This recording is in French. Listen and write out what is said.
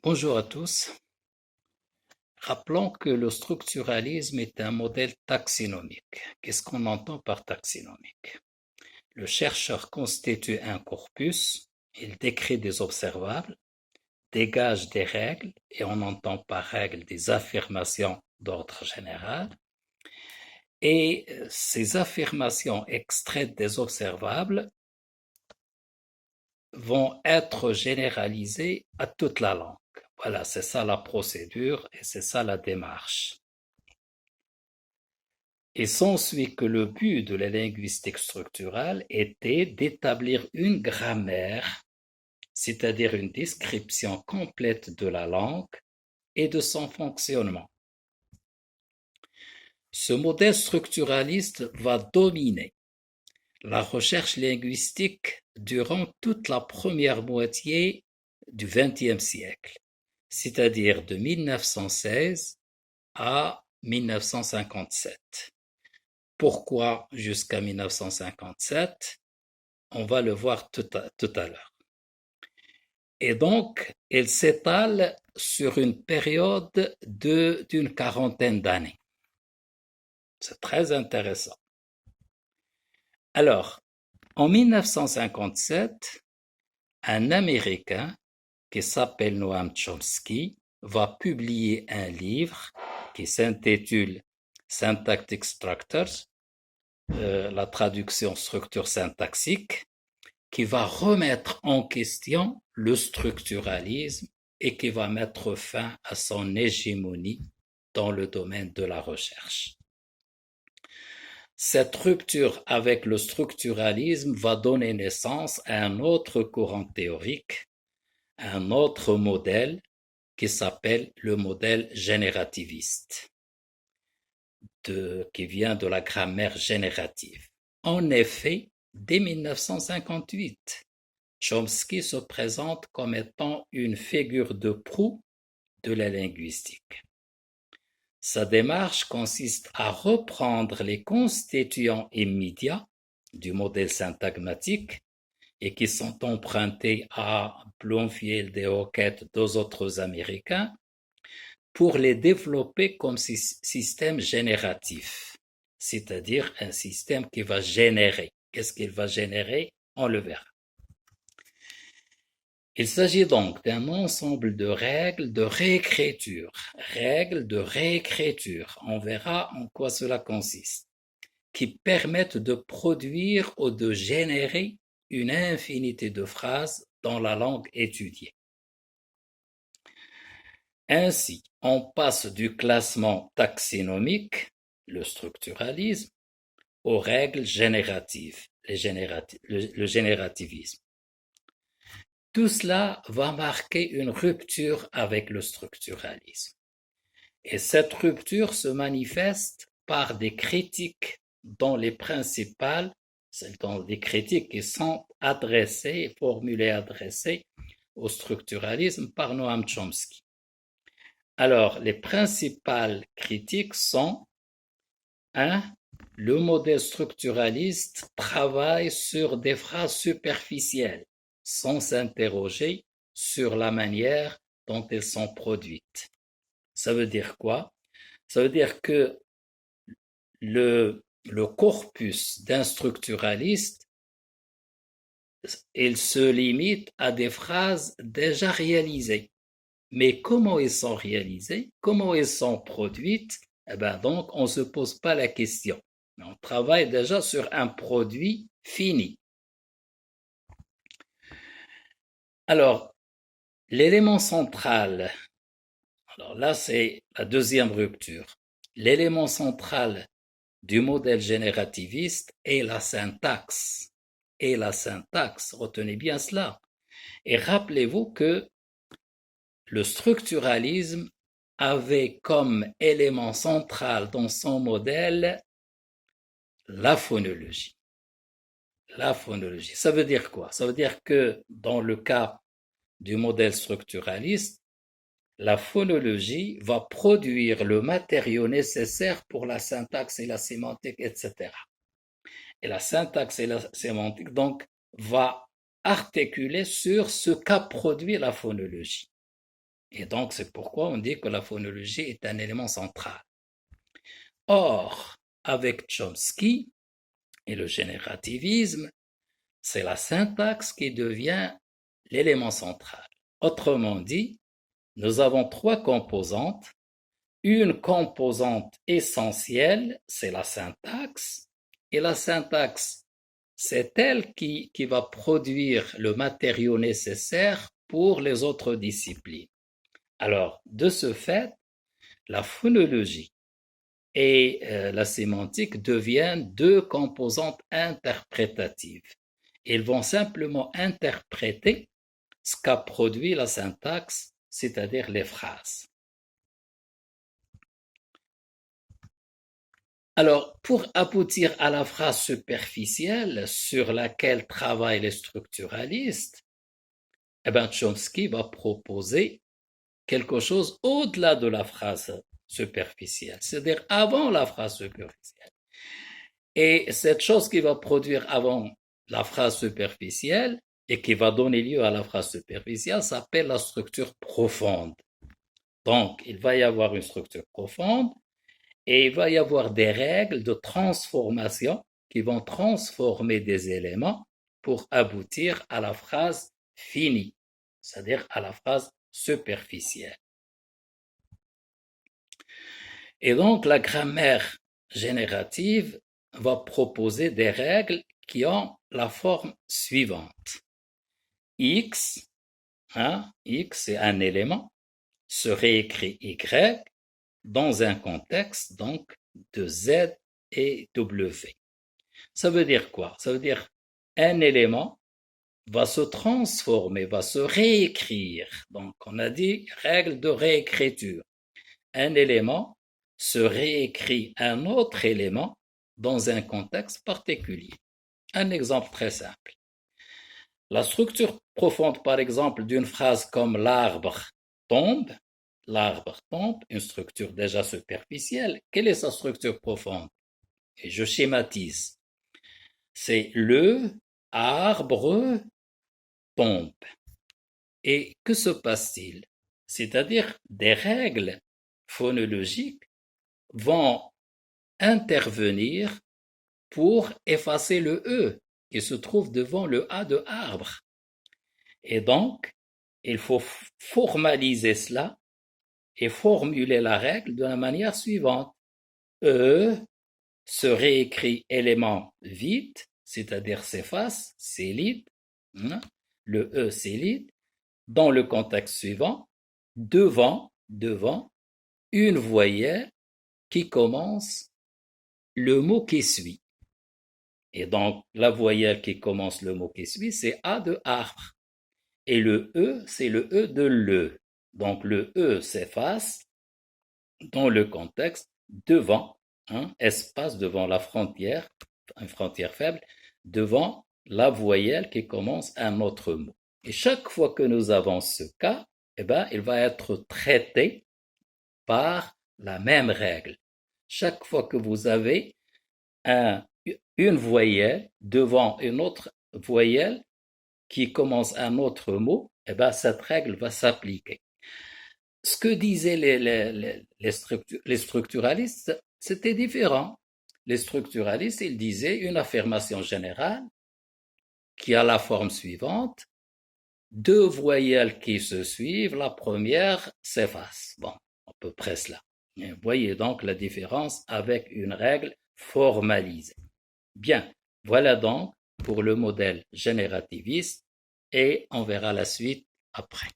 Bonjour à tous. Rappelons que le structuralisme est un modèle taxinomique. Qu'est-ce qu'on entend par taxinomique? Le chercheur constitue un corpus, il décrit des observables, dégage des règles, et on entend par règles des affirmations d'ordre général, et ces affirmations extraites des observables vont être généralisées à toute la langue. Voilà, c'est ça la procédure et c'est ça la démarche. Il s'ensuit que le but de la linguistique structurale était d'établir une grammaire, c'est-à-dire une description complète de la langue et de son fonctionnement. Ce modèle structuraliste va dominer la recherche linguistique durant toute la première moitié du XXe siècle, c'est-à-dire de 1916 à 1957. Pourquoi jusqu'à 1957? On va le voir tout à l'heure. Et donc, elle s'étale sur une période d'une quarantaine d'années. C'est très intéressant. Alors, en 1957, un Américain qui s'appelle Noam Chomsky va publier un livre qui s'intitule Syntactic Structures, la traduction structure syntaxique, qui va remettre en question le structuralisme et qui va mettre fin à son hégémonie dans le domaine de la recherche. Cette rupture avec le structuralisme va donner naissance à un autre courant théorique, un autre modèle qui s'appelle le modèle générativiste, qui vient de la grammaire générative. En effet, dès 1958, Chomsky se présente comme étant une figure de proue de la linguistique. Sa démarche consiste à reprendre les constituants immédiats du modèle syntagmatique et qui sont empruntés à Bloomfield et Hockett, deux autres Américains, pour les développer comme système génératif, c'est-à-dire un système qui va générer. Qu'est-ce qu'il va générer? On le verra. Il s'agit donc d'un ensemble de règles de réécriture. Règles de réécriture, on verra en quoi cela consiste, qui permettent de produire ou de générer une infinité de phrases dans la langue étudiée. Ainsi, on passe du classement taxinomique, le structuralisme, aux règles génératives, le générativisme. Tout cela va marquer une rupture avec le structuralisme. Et cette rupture se manifeste par des critiques dont les principales, dans des critiques qui sont adressées, formulées, adressées au structuralisme par Noam Chomsky. Alors, les principales critiques sont 1. Le modèle structuraliste travaille sur des phrases superficielles, sans s'interroger sur la manière dont elles sont produites. Ça veut dire quoi? Ça veut dire que le corpus d'un structuraliste, il se limite à des phrases déjà réalisées. Mais comment elles sont réalisées? Comment elles sont produites? Eh ben donc, on ne se pose pas la question. On travaille déjà sur un produit fini. Alors, l'élément central, alors là c'est la deuxième rupture. L'élément central du modèle générativiste est la syntaxe. Et la syntaxe, retenez bien cela. Et rappelez-vous que le structuralisme avait comme élément central dans son modèle la phonologie. La phonologie. Ça veut dire quoi? Ça veut dire que dans le cas du modèle structuraliste, la phonologie va produire le matériau nécessaire pour la syntaxe et la sémantique, etc. Et la syntaxe et la sémantique, donc, va articuler sur ce qu'a produit la phonologie. Et donc, c'est pourquoi on dit que la phonologie est un élément central. Or, avec Chomsky et le générativisme, c'est la syntaxe qui devient l'élément central. Autrement dit, nous avons trois composantes. Une composante essentielle, c'est la syntaxe. Et la syntaxe, c'est elle qui va produire le matériau nécessaire pour les autres disciplines. Alors, de ce fait, la phonologie et la sémantique deviennent deux composantes interprétatives. Ils vont simplement interpréter ce qu'a produit la syntaxe, c'est-à-dire les phrases. Alors, pour aboutir à la phrase superficielle sur laquelle travaillent les structuralistes, Chomsky va proposer quelque chose au-delà de la phrase superficielle, c'est-à-dire avant la phrase superficielle. Et cette chose qui va produire avant la phrase superficielle et qui va donner lieu à la phrase superficielle s'appelle la structure profonde. Donc, il va y avoir une structure profonde et il va y avoir des règles de transformation qui vont transformer des éléments pour aboutir à la phrase finie, c'est-à-dire à la phrase superficielle. Et donc, la grammaire générative va proposer des règles qui ont la forme suivante. X, X c'est un élément, se réécrit Y dans un contexte donc de Z et W. Ça veut dire quoi? Ça veut dire un élément va se transformer, va se réécrire. Donc on a dit règle de réécriture. Un élément se réécrit un autre élément dans un contexte particulier. Un exemple très simple. La structure profonde, par exemple, d'une phrase comme l'arbre tombe, une structure déjà superficielle. Quelle est sa structure profonde? Et je schématise. C'est le arbre tombe. Et que se passe-t-il? C'est-à-dire des règles phonologiques vont intervenir pour effacer le E qui se trouve devant le A de arbre. Et donc, il faut formaliser cela et formuler la règle de la manière suivante. E se réécrit élément vide, c'est-à-dire s'efface, s'élite. Le E s'élite dans le contexte suivant, devant une voyelle qui commence le mot qui suit. Et donc, la voyelle qui commence le mot qui suit, c'est A de arbre. Et le E, c'est le E de le. Donc, le E s'efface dans le contexte devant, espace devant la frontière, une frontière faible, devant la voyelle qui commence un autre mot. Et chaque fois que nous avons ce cas, il va être traité par la même règle. Chaque fois que vous avez une voyelle devant une autre voyelle qui commence un autre mot, cette règle va s'appliquer. Ce que disaient les structuralistes, c'était différent. Les structuralistes, ils disaient une affirmation générale qui a la forme suivante. Deux voyelles qui se suivent, la première s'efface. Bon, à peu près cela. Vous voyez donc la différence avec une règle formalisée. Bien, voilà donc pour le modèle générativiste et on verra la suite après.